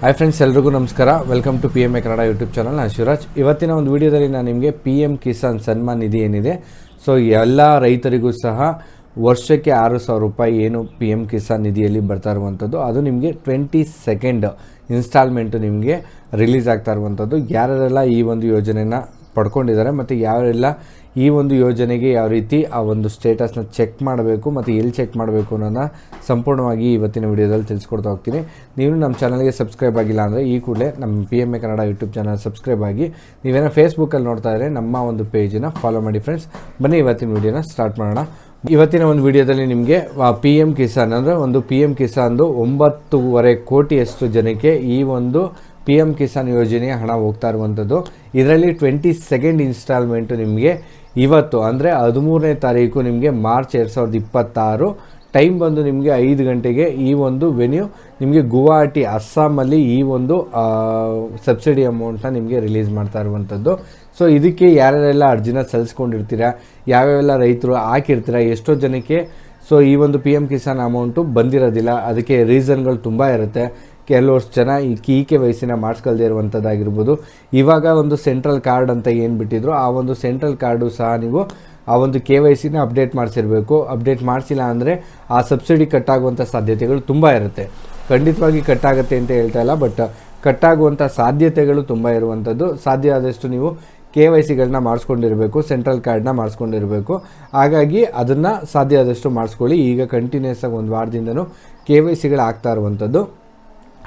Hi friends, ಎಲ್ರಿಗೂ ನಮಸ್ಕಾರ. Welcome to PMA Kannada YouTube channel. ನಾನು ಶಿವರಾಜ್. ಇವತ್ತಿನ ಒಂದು ವಿಡಿಯೋದಲ್ಲಿ ನಾನು ನಿಮಗೆ PM ಕಿಸಾನ್ ಸನ್ಮಾನ್ ನಿಧಿ ಏನಿದೆ, ಸೊ ಎಲ್ಲ ರೈತರಿಗೂ ಸಹ ವರ್ಷಕ್ಕೆ 6,000 ರೂಪಾಯಿ ಏನು PM ಕಿಸಾನ್ ನಿಧಿಯಲ್ಲಿ ಬರ್ತಾ ಇರುವಂಥದ್ದು, ಅದು ನಿಮಗೆ 22nd ಇನ್ಸ್ಟಾಲ್ಮೆಂಟು ನಿಮಗೆ ರಿಲೀಸ್ ಆಗ್ತಾ ಇರುವಂಥದ್ದು. ಯಾರೆಲ್ಲ ಈ ಒಂದು ಯೋಜನೆನ ಪಡ್ಕೊಂಡಿದ್ದಾರೆ ಮತ್ತು ಯಾರೆಲ್ಲ ಈ ಒಂದು ಯೋಜನೆಗೆ ಯಾವ ರೀತಿ ಆ ಒಂದು ಸ್ಟೇಟಸ್ನ ಚೆಕ್ ಮಾಡಬೇಕು ಮತ್ತು ಎಲ್ಲಿ ಚೆಕ್ ಮಾಡಬೇಕು ಅನ್ನೋದನ್ನ ಸಂಪೂರ್ಣವಾಗಿ ಇವತ್ತಿನ ವಿಡಿಯೋದಲ್ಲಿ ತಿಳಿಸ್ಕೊಡ್ತಾ ಹೋಗ್ತೀನಿ. ನೀವು ನಮ್ಮ ಚಾನಲ್ಗೆ ಸಬ್ಸ್ಕ್ರೈಬ್ ಆಗಿಲ್ಲ ಅಂದರೆ ಈ ಕೂಡಲೇ ನಮ್ಮ PMA Kannada YouTube channel subscribe ಆಗಿ, ನೀವೇನೋ ಫೇಸ್ಬುಕ್ಕಲ್ಲಿ ನೋಡ್ತಾ ಇದ್ದರೆ ನಮ್ಮ ಒಂದು ಪೇಜನ್ನು ಫಾಲೋ ಮಾಡಿ ಫ್ರೆಂಡ್ಸ್. ಬನ್ನಿ ಇವತ್ತಿನ ವಿಡಿಯೋನ ಸ್ಟಾರ್ಟ್ ಮಾಡೋಣ. ಇವತ್ತಿನ ಒಂದು ವಿಡಿಯೋದಲ್ಲಿ ನಿಮಗೆ PM ಕಿಸಾನ್ ಅಂದರೆ ಒಂದು PM ಕಿಸಾನ್ದು 9.5 ಕೋಟಿಯಷ್ಟು ಜನಕ್ಕೆ ಈ ಒಂದು PM ಕಿಸಾನ್ ಯೋಜನೆಯ ಹಣ ಹೋಗ್ತಾ ಇರುವಂಥದ್ದು. ಇದರಲ್ಲಿ 22nd ಇನ್ಸ್ಟಾಲ್ಮೆಂಟು ನಿಮಗೆ ಇವತ್ತು ಅಂದರೆ 13ನೇ ತಾರೀಕು ನಿಮಗೆ ಮಾರ್ಚ್ 2026 ಟೈಮ್ ಬಂದು ನಿಮಗೆ 5 ಗಂಟೆಗೆ ಈ ಒಂದು ವೆನ್ಯೂ ನಿಮಗೆ ಗುವಾಹಟಿ ಅಸ್ಸಾಮಲ್ಲಿ ಈ ಒಂದು ಸಬ್ಸಿಡಿ ಅಮೌಂಟ್ನ ನಿಮಗೆ ರಿಲೀಸ್ ಮಾಡ್ತಾ ಇರುವಂಥದ್ದು. ಸೊ ಇದಕ್ಕೆ ಯಾರ್ಯಾರೆಲ್ಲ ಅರ್ಜಿನ ಸಲ್ಲಿಸ್ಕೊಂಡಿರ್ತೀರಾ, ಯಾವ್ಯಾವೆಲ್ಲ ರೈತರು ಹಾಕಿರ್ತೀರಾ, ಎಷ್ಟೋ ಜನಕ್ಕೆ ಸೊ ಈ ಒಂದು PM ಕಿಸಾನ್ ಅಮೌಂಟು ಬಂದಿರೋದಿಲ್ಲ. ಅದಕ್ಕೆ ರೀಸನ್ಗಳು ತುಂಬ ಇರುತ್ತೆ. ಕೆಲವಷ್ಟು ಜನ ಈ KYC ಮಾಡಿಸ್ಕೊಳ್ದೇ ಇರುವಂಥದ್ದಾಗಿರ್ಬೋದು. ಇವಾಗ ಒಂದು ಸೆಂಟ್ರಲ್ ಕಾರ್ಡ್ ಅಂತ ಏನು ಬಿಟ್ಟಿದ್ರು, ಆ ಒಂದು ಸೆಂಟ್ರಲ್ ಕಾರ್ಡು ಸಹ ನೀವು ಆ ಒಂದು KYC ಅಪ್ಡೇಟ್ ಮಾಡಿಸಿರಬೇಕು. ಅಪ್ಡೇಟ್ ಮಾಡಿಸಿಲ್ಲ ಅಂದರೆ ಆ ಸಬ್ಸಿಡಿ ಕಟ್ಟಾಗುವಂಥ ಸಾಧ್ಯತೆಗಳು ತುಂಬ ಇರುತ್ತೆ. ಖಂಡಿತವಾಗಿ ಕಟ್ಟಾಗುತ್ತೆ ಅಂತ ಹೇಳ್ತಾ ಇಲ್ಲ, ಬಟ್ ಕಟ್ಟಾಗುವಂಥ ಸಾಧ್ಯತೆಗಳು ತುಂಬ ಇರುವಂಥದ್ದು. ಸಾಧ್ಯ ಆದಷ್ಟು ನೀವು KYCಗಳನ್ನ ಮಾಡಿಸ್ಕೊಂಡಿರಬೇಕು, ಸೆಂಟ್ರಲ್ ಕಾರ್ಡ್ನ ಮಾಡಿಸ್ಕೊಂಡಿರಬೇಕು. ಹಾಗಾಗಿ ಅದನ್ನು ಸಾಧ್ಯ ಆದಷ್ಟು ಮಾಡಿಸ್ಕೊಳ್ಳಿ. ಈಗ ಕಂಟಿನ್ಯೂಸ್ ಆಗಿ ಒಂದು ವಾರದಿಂದನೂ KYCಗಳು ಆಗ್ತಾ ಇರುವಂಥದ್ದು.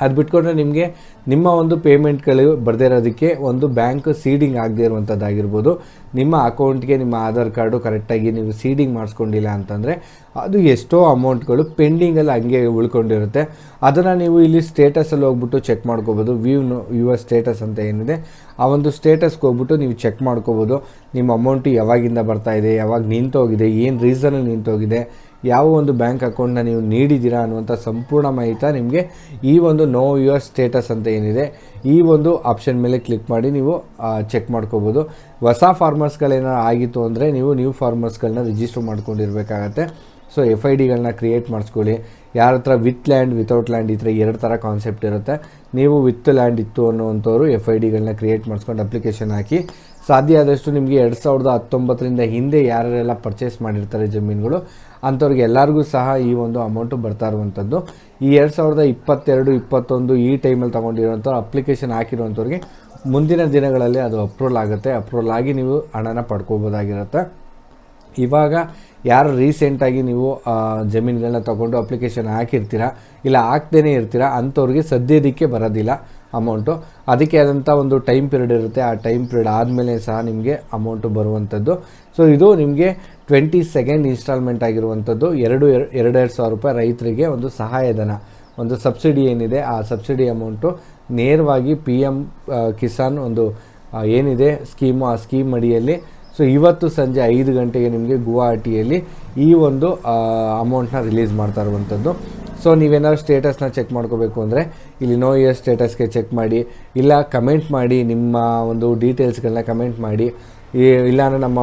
ಅದು ಬಿಟ್ಕೊಂಡ್ರೆ ನಿಮಗೆ ನಿಮ್ಮ ಒಂದು ಪೇಮೆಂಟ್ಗಳು ಬರ್ದೇ ಇರೋದಕ್ಕೆ ಒಂದು ಬ್ಯಾಂಕ್ ಸೀಡಿಂಗ್ ಆಗದೇ ಇರುವಂಥದ್ದಾಗಿರ್ಬೋದು. ನಿಮ್ಮ ಅಕೌಂಟ್ಗೆ ನಿಮ್ಮ ಆಧಾರ್ ಕಾರ್ಡು ಕರೆಕ್ಟಾಗಿ ನೀವು ಸೀಡಿಂಗ್ ಮಾಡಿಸ್ಕೊಂಡಿಲ್ಲ ಅಂತಂದರೆ ಅದು ಎಷ್ಟೋ ಅಮೌಂಟ್ಗಳು ಪೆಂಡಿಂಗಲ್ಲಿ ಹಂಗೆ ಉಳ್ಕೊಂಡಿರುತ್ತೆ. ಅದನ್ನು ನೀವು ಇಲ್ಲಿ ಸ್ಟೇಟಸಲ್ಲಿ ಹೋಗ್ಬಿಟ್ಟು ಚೆಕ್ ಮಾಡ್ಕೋಬೋದು. ಯುವರ್ ಸ್ಟೇಟಸ್ ಅಂತ ಏನಿದೆ, ಆ ಒಂದು ಸ್ಟೇಟಸ್ಗೆ ಹೋಗ್ಬಿಟ್ಟು ನೀವು ಚೆಕ್ ಮಾಡ್ಕೋಬೋದು. ನಿಮ್ಮ ಅಮೌಂಟು ಯಾವಾಗಿಂದ ಬರ್ತಾಯಿದೆ, ಯಾವಾಗ ನಿಂತೋಗಿದೆ, ಏನು ರೀಸನಲ್ಲಿ ನಿಂತೋಗಿದೆ, ಯಾವ ಒಂದು ಬ್ಯಾಂಕ್ ಅಕೌಂಟ್ನ ನೀವು ನೀಡಿದ್ದೀರಾ ಅನ್ನುವಂಥ ಸಂಪೂರ್ಣ ಮಾಹಿತಿ ನಿಮಗೆ ಈ ಒಂದು ನೋ ಯುವರ್ ಸ್ಟೇಟಸ್ ಅಂತ ಏನಿದೆ ಈ ಒಂದು ಆಪ್ಷನ್ ಮೇಲೆ ಕ್ಲಿಕ್ ಮಾಡಿ ನೀವು ಚೆಕ್ ಮಾಡ್ಕೋಬೋದು. ಹೊಸ ಫಾರ್ಮರ್ಸ್ಗಳೇನಾರು ಆಗಿತ್ತು ಅಂದರೆ ನೀವು ನ್ಯೂ ಫಾರ್ಮರ್ಸ್ಗಳನ್ನ ರಿಜಿಸ್ಟರ್ ಮಾಡ್ಕೊಂಡಿರಬೇಕಾಗತ್ತೆ. ಸೊ FIDಗಳನ್ನ ಕ್ರಿಯೇಟ್ ಮಾಡಿಸ್ಕೊಳ್ಳಿ. ಯಾರ ಹತ್ರ ವಿತ್ ಲ್ಯಾಂಡ್ ವಿತೌಟ್ ಲ್ಯಾಂಡ್ ಈ ಥರ 2 ಥರ ಕಾನ್ಸೆಪ್ಟ್ ಇರುತ್ತೆ. ನೀವು ವಿತ್ ಲ್ಯಾಂಡ್ ಇತ್ತು ಅನ್ನೋವಂಥವ್ರು FIDಗಳನ್ನ ಕ್ರಿಯೇಟ್ ಮಾಡಿಸ್ಕೊಂಡು ಅಪ್ಲಿಕೇಶನ್ ಹಾಕಿ. ಸಾಧ್ಯ ಆದಷ್ಟು ನಿಮಗೆ 2019 ಹಿಂದೆ ಯಾರೆಲ್ಲ ಪರ್ಚೇಸ್ ಮಾಡಿರ್ತಾರೆ ಜಮೀನುಗಳು, ಅಂಥವ್ರಿಗೆ ಎಲ್ಲರಿಗೂ ಸಹ ಈ ಒಂದು ಅಮೌಂಟು ಬರ್ತಾ ಇರುವಂಥದ್ದು. ಈ 2022, 21 ಈ ಟೈಮಲ್ಲಿ ತೊಗೊಂಡಿರೋಂಥವ್ರು ಅಪ್ಲಿಕೇಶನ್ ಹಾಕಿರುವಂಥವ್ರಿಗೆ ಮುಂದಿನ ದಿನಗಳಲ್ಲಿ ಅದು ಅಪ್ರೂವಲ್ ಆಗುತ್ತೆ. ಅಪ್ರೂವಲ್ ಆಗಿ ನೀವು ಹಣನ ಪಡ್ಕೋಬೋದಾಗಿರುತ್ತೆ. ಇವಾಗ ಯಾರು ರೀಸೆಂಟಾಗಿ ನೀವು ಜಮೀನುಗಳನ್ನ ತೊಗೊಂಡು ಅಪ್ಲಿಕೇಶನ್ ಹಾಕಿರ್ತೀರ, ಇಲ್ಲ ಹಾಕ್ದೇ ಇರ್ತೀರ, ಅಂಥವ್ರಿಗೆ ಸದ್ಯದಕ್ಕೆ ಬರೋದಿಲ್ಲ ಅಮೌಂಟು. ಅದಕ್ಕೆ ಆದಂಥ ಒಂದು ಟೈಮ್ ಪೀರಿಯಡ್ ಇರುತ್ತೆ. ಆ ಟೈಮ್ ಪೀರಿಯಡ್ ಆದಮೇಲೆ ಸಹ ನಿಮಗೆ ಅಮೌಂಟು ಬರುವಂಥದ್ದು. ಸೊ ಇದು ನಿಮಗೆ 22nd ಇನ್ಸ್ಟಾಲ್ಮೆಂಟ್ ಆಗಿರುವಂಥದ್ದು. 2,000 ರೂಪಾಯಿ ರೈತರಿಗೆ ಒಂದು ಸಹಾಯಧನ, ಒಂದು ಸಬ್ಸಿಡಿ ಏನಿದೆ ಆ ಸಬ್ಸಿಡಿ ಅಮೌಂಟು ನೇರವಾಗಿ PM ಕಿಸಾನ್ ಒಂದು ಏನಿದೆ ಸ್ಕೀಮು, ಆ ಸ್ಕೀಮ್ ಅಡಿಯಲ್ಲಿ ಸೊ ಇವತ್ತು ಸಂಜೆ 5 ಗಂಟೆಗೆ ನಿಮಗೆ ಗುವಾಹಟಿಯಲ್ಲಿ ಈ ಒಂದು ಅಮೌಂಟ್ನ ರಿಲೀಸ್ ಮಾಡ್ತಾ ಇರುವಂಥದ್ದು. ಸೊ ನೀವೇನಾದ್ರು ಸ್ಟೇಟಸ್ನ ಚೆಕ್ ಮಾಡ್ಕೋಬೇಕು ಅಂದರೆ ಇಲ್ಲಿ ನೋ ಯುವರ್ ಸ್ಟೇಟಸ್ಗೆ ಚೆಕ್ ಮಾಡಿ, ಇಲ್ಲ ಕಮೆಂಟ್ ಮಾಡಿ, ನಿಮ್ಮ ಒಂದು ಡೀಟೇಲ್ಸ್ಗಳನ್ನ ಕಮೆಂಟ್ ಮಾಡಿ. ಇಲ್ಲಾಂದರೆ ನಮ್ಮ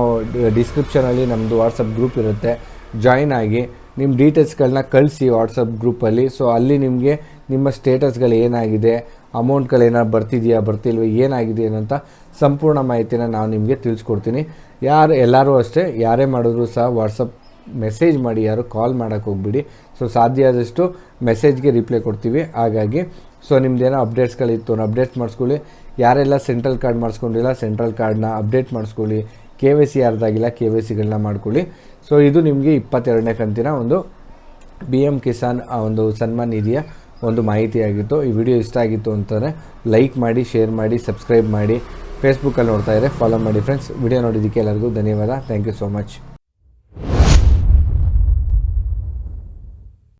ಡಿಸ್ಕ್ರಿಪ್ಷನಲ್ಲಿ ನಮ್ಮದು ವಾಟ್ಸಪ್ ಗ್ರೂಪ್ ಇರುತ್ತೆ, ಜಾಯ್ನ್ ಆಗಿ ನಿಮ್ಮ ಡೀಟೇಲ್ಸ್ಗಳನ್ನ ಕಳಿಸಿ ವಾಟ್ಸಪ್ ಗ್ರೂಪಲ್ಲಿ. ಸೊ ಅಲ್ಲಿ ನಿಮಗೆ ನಿಮ್ಮ ಸ್ಟೇಟಸ್ಗಳು ಏನಾಗಿದೆ, ಅಮೌಂಟ್ಗಳೇನಾದ್ರು ಬರ್ತಿದೆಯಾ ಬರ್ತಿಲ್ವ, ಏನಾಗಿದೆ ಅನ್ನೋಂಥ ಸಂಪೂರ್ಣ ಮಾಹಿತಿನ ನಾವು ನಿಮಗೆ ತಿಳಿಸ್ಕೊಡ್ತೀನಿ. ಎಲ್ಲರೂ ಅಷ್ಟೇ, ಯಾರೇ ಮಾಡಿದ್ರು ಸಹ ವಾಟ್ಸಪ್ ಮೆಸೇಜ್ ಮಾಡಿ, ಯಾರು ಕಾಲ್ ಮಾಡೋಕ್ಕೆ ಹೋಗ್ಬಿಡಿ. ಸೊ ಸಾಧ್ಯ ಆದಷ್ಟು ಮೆಸೇಜ್ಗೆ ರಿಪ್ಲೈ ಕೊಡ್ತೀವಿ. ಹಾಗಾಗಿ ಸೊ ನಿಮ್ಮದೇನೋ ಅಪ್ಡೇಟ್ಸ್ಗಳಿತ್ತು ಅಪ್ಡೇಟ್ಸ್ ಮಾಡಿಸ್ಕೊಳ್ಳಿ. ಯಾರೆಲ್ಲ ಸೆಂಟ್ರಲ್ ಕಾರ್ಡ್ ಮಾಡಿಸ್ಕೊಂಡಿಲ್ಲ ಸೆಂಟ್ರಲ್ ಕಾರ್ಡ್ನ ಅಪ್ಡೇಟ್ ಮಾಡಿಸ್ಕೊಳ್ಳಿ. KYC ಯಾರ್ದಾಗಿಲ್ಲ KYCಗಳನ್ನ ಮಾಡ್ಕೊಳ್ಳಿ. ಸೊ ಇದು ನಿಮಗೆ 22ನೇ ಕಂತಿನ ಒಂದು PM ಕಿಸಾನ್ ಒಂದು ಸನ್ಮಾನ್ ನಿಧಿಯ ಒಂದು ಮಾಹಿತಿಯಾಗಿತ್ತು. ಈ ವಿಡಿಯೋ ಇಷ್ಟ ಆಗಿತ್ತು ಅಂತಂದರೆ ಲೈಕ್ ಮಾಡಿ, ಶೇರ್ ಮಾಡಿ, ಸಬ್ಸ್ಕ್ರೈಬ್ ಮಾಡಿ. ಫೇಸ್ಬುಕ್ಕಲ್ಲಿ ನೋಡ್ತಾ ಇದ್ದರೆ ಫಾಲೋ ಮಾಡಿ ಫ್ರೆಂಡ್ಸ್. ವಿಡಿಯೋ ನೋಡಿದ್ದಕ್ಕೆ ಎಲ್ಲರಿಗೂ ಧನ್ಯವಾದ. Thank you so much.